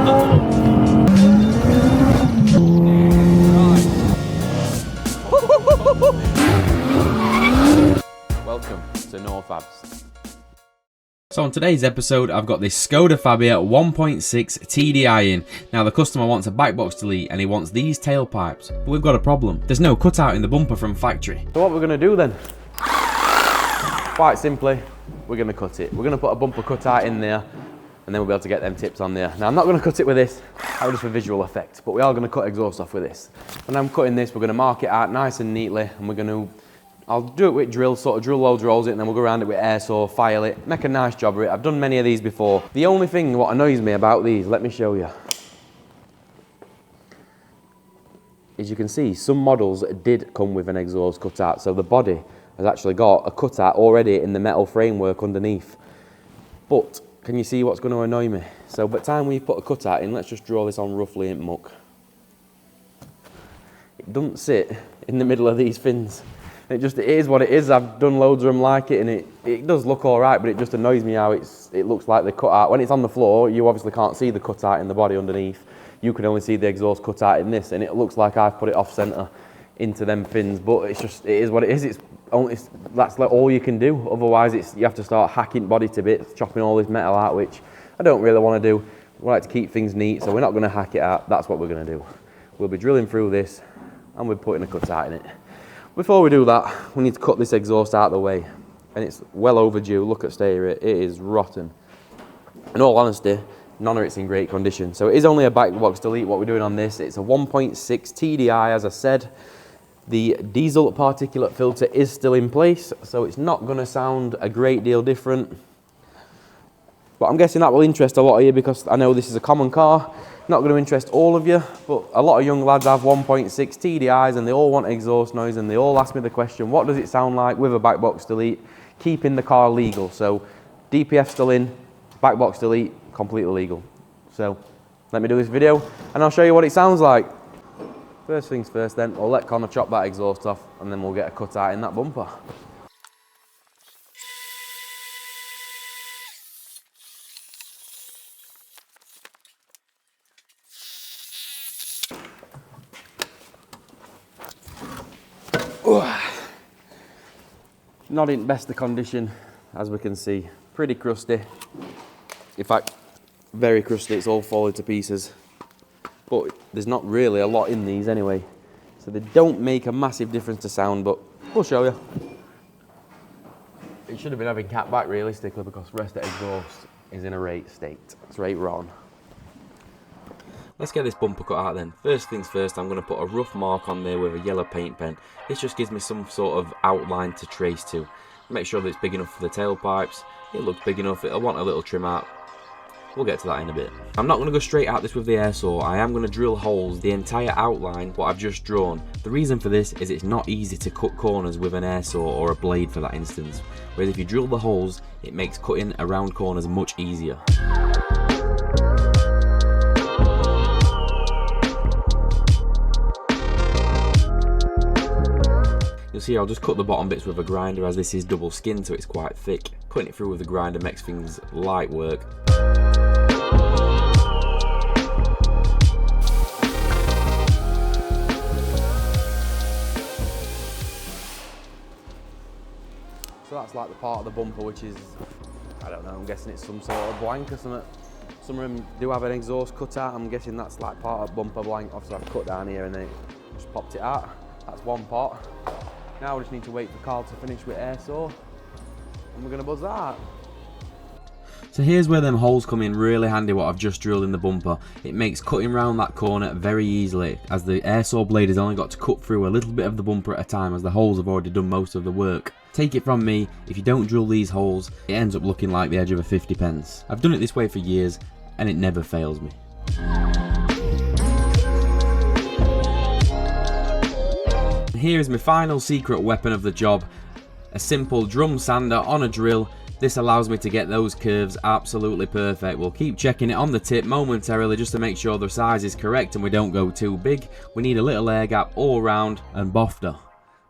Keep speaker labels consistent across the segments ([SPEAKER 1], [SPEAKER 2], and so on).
[SPEAKER 1] Welcome to No Fabs.
[SPEAKER 2] So on today's episode, I've got this Skoda Fabia 1.6TDI in. Now the customer wants a back box delete and he wants these tailpipes, but we've got a problem. There's no cutout in the bumper from factory.
[SPEAKER 1] So what we're going to do then? Quite simply, we're going to cut it. We're going to put a bumper cutout in there and then we'll be able to get them tips on there. Now I'm not going to cut it with this, that was just for visual effect, but we are going to cut exhaust off with this. When I'm cutting this, we're going to mark it out nice and neatly and we're going to I'll do it with drill, sort of drill loads, rolls it, and then we'll go around it with air saw, file it, make a nice job of it. I've done many of these before. The only thing what annoys me about these, let me show you, is you can see some models did come with an exhaust cutout, so the body has actually got a cutout already in the metal framework underneath. But can you see what's going to annoy me? So by the time we've put a cutout in, let's just draw this on roughly in muck. It doesn't sit in the middle of these fins. It is what it is. I've done loads of them like it and it does look all right, but it just annoys me how it looks like the cutout. When it's on the floor, you obviously can't see the cutout in the body underneath. You can only see the exhaust cutout in this, and it looks like I've put it off centre into them fins, but it is what it is. That's like all you can do. Otherwise, you have to start hacking body to bits, chopping all this metal out, which I don't really want to do. We like to keep things neat, so we're not going to hack it out. That's what we're going to do. We'll be drilling through this, and we're putting a cutout in it. Before we do that, we need to cut this exhaust out of the way, and it's well overdue. Look at stay here, it is rotten. In all honesty, none of it's in great condition. So it is only a back box delete what we're doing on this. It's a 1.6 TDI, as I said. The diesel particulate filter is still in place, so it's not going to sound a great deal different. But I'm guessing that will interest a lot of you because I know this is a common car. Not going to interest all of you, but a lot of young lads have 1.6 TDIs and they all want exhaust noise and they all ask me the question, what does it sound like with a back box delete, keeping the car legal? So DPF still in, back box delete, completely legal. So let me do this video and I'll show you what it sounds like. First things first then, we'll let Connor chop that exhaust off and then we'll get a cutout in that bumper. Not in best of condition, as we can see. Pretty crusty. In fact, very crusty. It's all falling to pieces. But there's not really a lot in these anyway. So they don't make a massive difference to sound, but we'll show you. It should have been having cat back realistically because the rest of the exhaust is in a rate state. It's right wrong.
[SPEAKER 2] Let's get this bumper cut out then. First things first, I'm going to put a rough mark on there with a yellow paint pen. This just gives me some sort of outline to trace to. Make sure that it's big enough for the tailpipes. It looks big enough, it'll want a little trim out. We'll get to that in a bit. I'm not going to go straight at this with the air saw. I am going to drill holes the entire outline what I've just drawn. The reason for this is it's not easy to cut corners with an air saw or a blade for that instance. Whereas if you drill the holes, it makes cutting around corners much easier. You'll see I'll just cut the bottom bits with a grinder as this is double skinned so it's quite thick. Cutting it through with a grinder makes things light work.
[SPEAKER 1] So that's like the part of the bumper which is, I don't know, I'm guessing it's some sort of blank or something. Some of them do have an exhaust cutout, I'm guessing that's like part of bumper blank. Obviously I've cut down here and then just popped it out. That's one part. Now we just need to wait for Carl to finish with air saw and we're going to buzz that out.
[SPEAKER 2] So here's where them holes come in really handy what I've just drilled in the bumper. It makes cutting round that corner very easily as the air saw blade has only got to cut through a little bit of the bumper at a time as the holes have already done most of the work. Take it from me, if you don't drill these holes, it ends up looking like the edge of a 50p. I've done it this way for years and it never fails me. Here is my final secret weapon of the job, a simple drum sander on a drill. This allows me to get those curves absolutely perfect. We'll keep checking it on the tip momentarily just to make sure the size is correct and we don't go too big. We need a little air gap all round and bofter.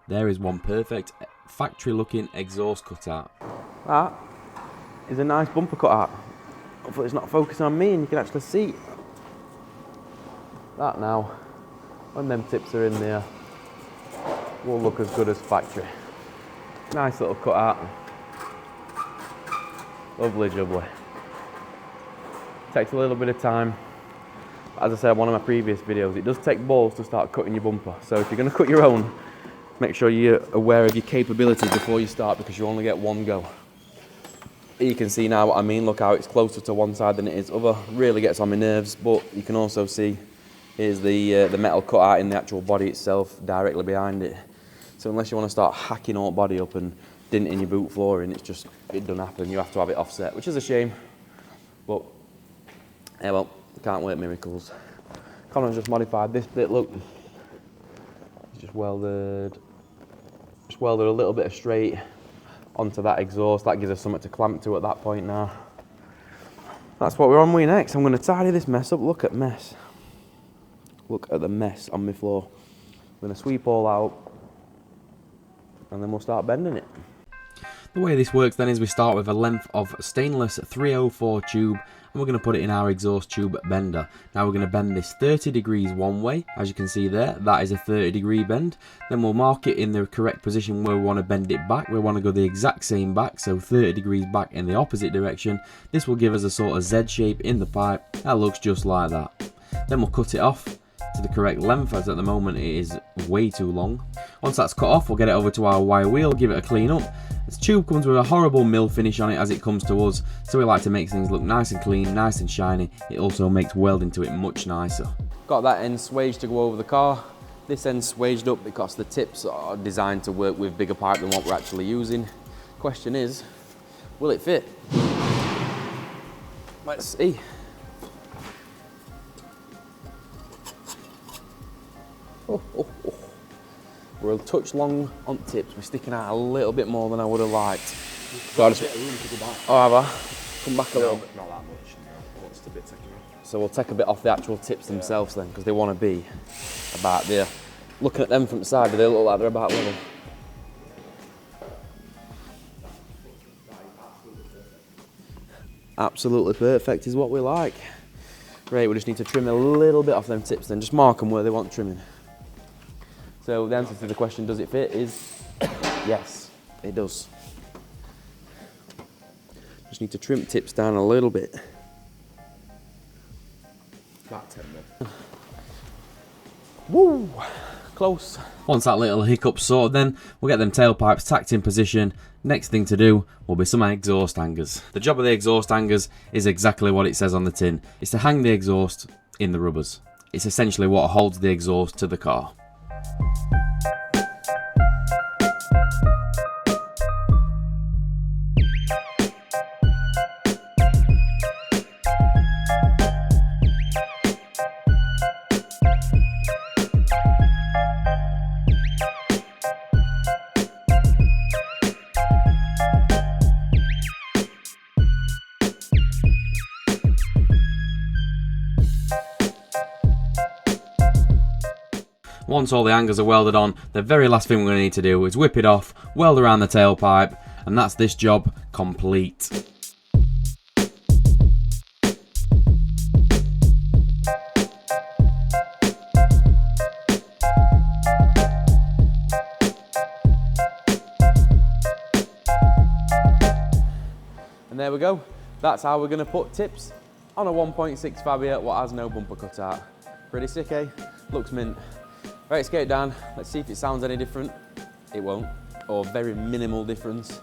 [SPEAKER 2] There is one perfect factory looking exhaust cutout.
[SPEAKER 1] That is a nice bumper cutout. Hopefully it's not focusing on me and you can actually see That now, when them tips are in there, will look as good as factory. Nice little cutout. Lovely jubbly. Takes a little bit of time. As I said in one of my previous videos, it does take balls to start cutting your bumper. So if you're going to cut your own, make sure you're aware of your capabilities before you start, because you only get one go. You can see now what I mean. Look how it's closer to one side than it is other. Really gets on my nerves, but you can also see here's the metal cutout in the actual body itself directly behind it. So unless you want to start hacking all body up and dinting your boot flooring, it doesn't happen. You have to have it offset, which is a shame. But yeah, well, can't work miracles. Connor's just modified this bit. Look, he's just welded a little bit of straight onto that exhaust. That gives us something to clamp to at that point now. That's what we're on with next. I'm going to tidy this mess up. Look at mess. Look at the mess on my floor. I'm going to sweep all out and then we'll start bending it.
[SPEAKER 2] The way this works then is we start with a length of stainless 304 tube, and we're going to put it in our exhaust tube bender. Now we're going to bend this 30 degrees one way. As you can see there, that is a 30-degree bend. Then we'll mark it in the correct position where we want to bend it back. We want to go the exact same back, so 30 degrees back in the opposite direction. This will give us a sort of Z shape in the pipe. That looks just like that. Then we'll cut it off to the correct length, as at the moment it is way too long. Once that's cut off, we'll get it over to our wire wheel, give it a clean up. This tube comes with a horrible mill finish on it as it comes to us, so we like to make things look nice and clean, nice and shiny. It also makes welding to it much nicer.
[SPEAKER 1] Got that end swaged to go over the car. This end swaged up because the tips are designed to work with bigger pipe than what we're actually using. Question is, will it fit? Let's see. We're a touch long on tips. We're sticking out a little bit more than I would have liked. So have I? Come back a little bit.
[SPEAKER 3] Not that much, no. Just a bit taken off.
[SPEAKER 1] So we'll take a bit off the actual tips themselves then, because they want to be about there. Looking at them from the side, do they look like they're about level? Absolutely perfect is what we like. Great, we just need to trim a little bit off them tips then, just mark them where they want trimming. So the answer to the question, does it fit, is yes, it does. Just need to trim tips down a little bit.
[SPEAKER 3] About 10 mil.
[SPEAKER 1] Woo, close.
[SPEAKER 2] Once that little hiccup sorted, then we'll get them tailpipes tacked in position. Next thing to do will be some exhaust hangers. The job of the exhaust hangers is exactly what it says on the tin. It's to hang the exhaust in the rubbers. It's essentially what holds the exhaust to the car. Once all the hangers are welded on, the very last thing we're going to need to do is whip it off, weld around the tailpipe, and that's this job complete.
[SPEAKER 1] And there we go. That's how we're going to put tips on a 1.6 Fabia, what has no bumper cutout. Pretty sick, eh? Looks mint. Right, let's get it down. Let's see if it sounds any different. It won't, or very minimal difference.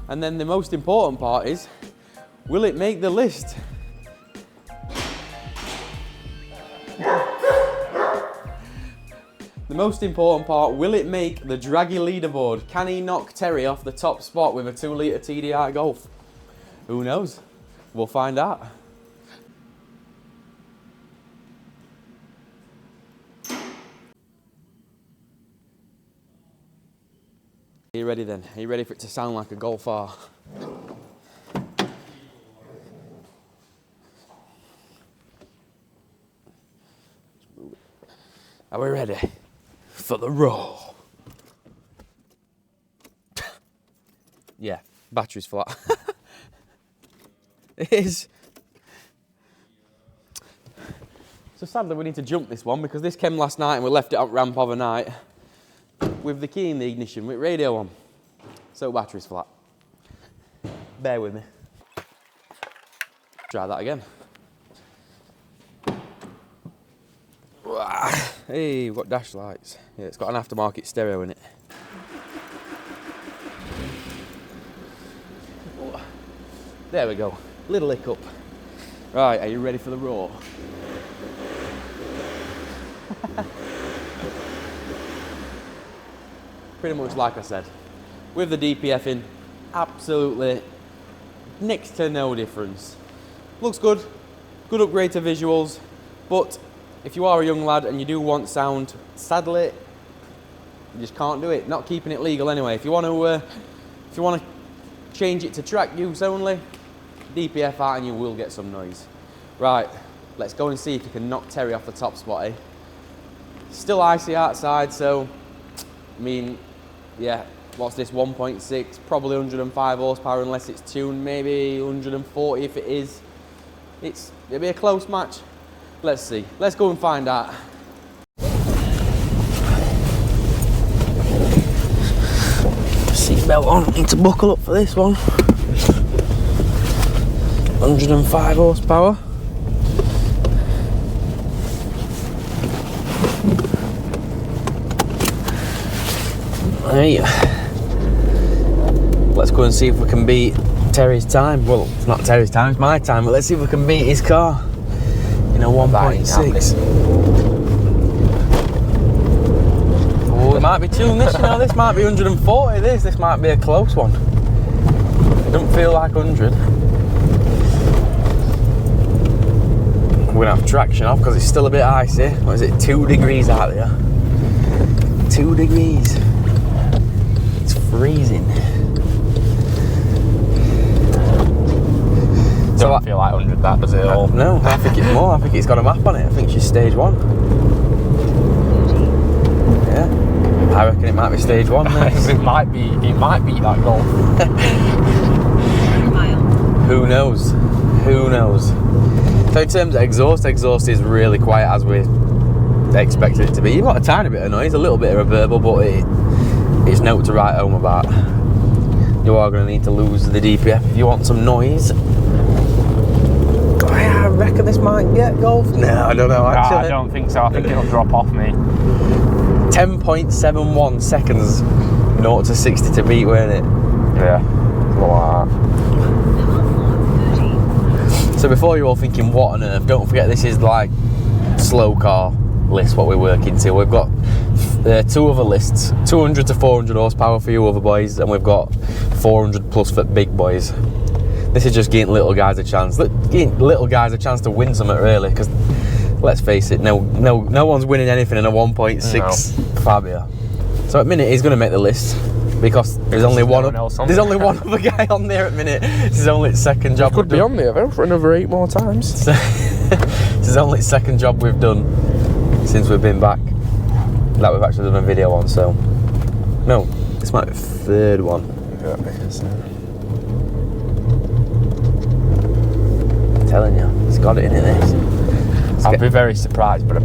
[SPEAKER 1] And then the most important part is, will it make the list? The most important part, will it make the draggy leaderboard? Can he knock Terry off the top spot with a 2-litre TDI Golf? Who knows? We'll find out. Are you ready then? Are you ready for it to sound like a Golf R? Are we ready for the roar? Yeah, battery's flat. It is. So sadly we need to jump this one because this came last night and we left it on ramp overnight with the key in the ignition with radio on. So battery's flat. Bear with me. Try that again. Hey, we've got dash lights. Yeah, it's got an aftermarket stereo in it. There we go. Little hiccup. Right, are you ready for the roar? Pretty much like I said. With the DPF in, absolutely next to no difference. Looks good, good upgrade to visuals, but if you are a young lad and you do want sound, sadly, you just can't do it. Not keeping it legal anyway. If you want to change it to track use only, DPF out and you will get some noise. Right, let's go and see if you can knock Terry off the top spot, eh? Still icy outside, so, I mean, yeah, what's this, 1.6, probably 105 horsepower unless it's tuned, maybe 140 if it is. It'll be a close match. Let's see, let's go and find out. Seatbelt on, need to buckle up for this one. 105 horsepower. Right. Let's go and see if we can beat Terry's time. Well, it's not Terry's time, it's my time, but let's see if we can beat his car in a 1.6. Oh, it might be tuned this, you know, this might be 140, this might be a close one. It don't feel like 100. We're gonna have traction off because it's still a bit icy. What is it, 2 degrees out there? 2 degrees. It's freezing.
[SPEAKER 3] Doesn't feel like 100 that, does it at all?
[SPEAKER 1] No, I think it's more. I think it's got a map on it. I think she's stage 1. Yeah, I reckon it might be stage 1.
[SPEAKER 3] It might be that goal.
[SPEAKER 1] Who knows? Who knows? So in terms of exhaust is really quiet as we expected it to be. You've got a tiny bit of noise, a little bit of reverb, but it's note to write home about. You are going to need to lose the DPF if you want some noise. I reckon this might get golf. No, I don't know actually.
[SPEAKER 3] I don't think so. I think it'll drop off me.
[SPEAKER 1] 10.71 seconds 0 to 60 to beat, weren't it?
[SPEAKER 3] Yeah. Wow.
[SPEAKER 1] So before you're all thinking what on earth, don't forget this is like slow car list what we're working to. We've got 2 other lists, 200 to 400 horsepower for you other boys, and we've got 400 plus for big boys. This is just giving little guys a chance. Giving little guys a chance to win something really, because let's face it, no one's winning anything in a 1.6 Fabia. So at minute he's going to make the list because there's only one other guy on there at minute. This is only its second job.
[SPEAKER 3] Could be on there though for another 8 more times.
[SPEAKER 1] This is only its second job we've done since we've been back that we've actually done a video on. So no, this might be the 3rd one. I'm telling you, it's got it in it. This.
[SPEAKER 3] I'd be very surprised, but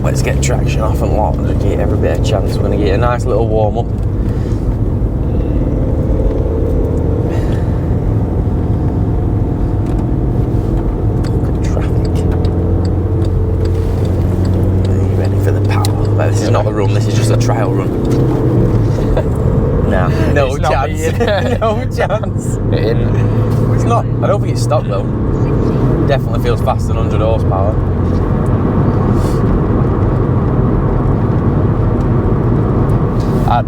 [SPEAKER 1] Let's get traction off and lock and give every bit of chance. We're going to get a nice little warm up. Look at traffic. Are you ready for the power? Well, this is not the run, this is just a trial run. No chance. No chance. It's not, I don't think it's stopped though. Definitely feels faster than 100 horsepower.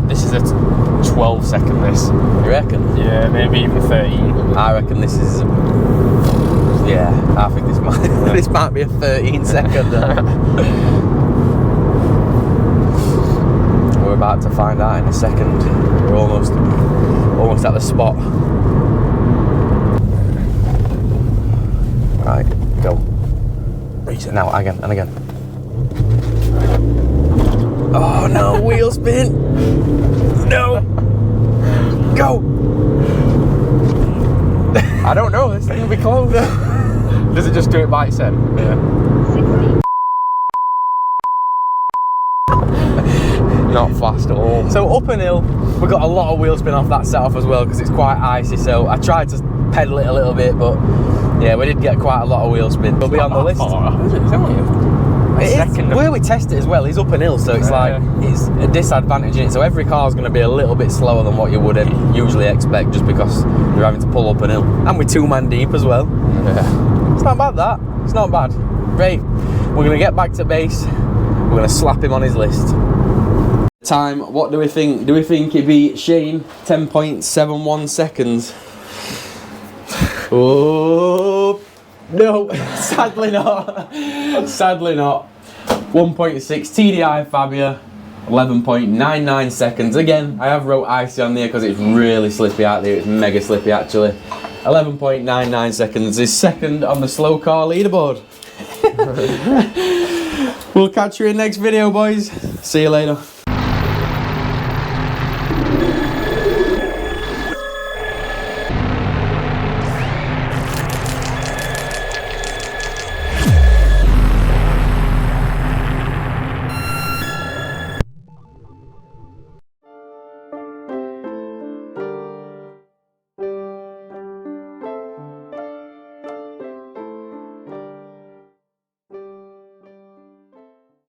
[SPEAKER 3] This is a 12-second this.
[SPEAKER 1] You reckon?
[SPEAKER 3] Yeah, maybe even 13.
[SPEAKER 1] I reckon this is. Yeah, I think this might this might be a 13-second. We're about to find out in a second. We're almost at the spot. Right, go. Reach it now, again and again. Oh no, wheel spin! No! Go!
[SPEAKER 3] I don't know, this thing will be close. Does it just do it by itself? Yeah. Not fast at all.
[SPEAKER 1] So up an hill, we got a lot of wheel spin off that set off as well because it's quite icy. So I tried to pedal it a little bit, but yeah, we did get quite a lot of wheel spin. It'll be on the list. Where we test it as well is up an hill, so it's like it's a disadvantage in it. So every car is going to be a little bit slower than what you would usually expect, just because you're having to pull up an hill, and we're 2 man deep as well.
[SPEAKER 3] Yeah.
[SPEAKER 1] It's not bad, that. It's not bad. Right, we're going to get back to base. We're going to slap him on his list. Time, what do we think? Do we think he beat Shane 10.71 seconds? Oh, no, sadly not. Sadly not. 1.6 TDI Fabia, 11.99 seconds. Again, I have wrote icy on there because it's really slippy out there. It's mega slippy actually. 11.99 seconds is second on the slow car leaderboard. We'll catch you in next video, boys. See you later.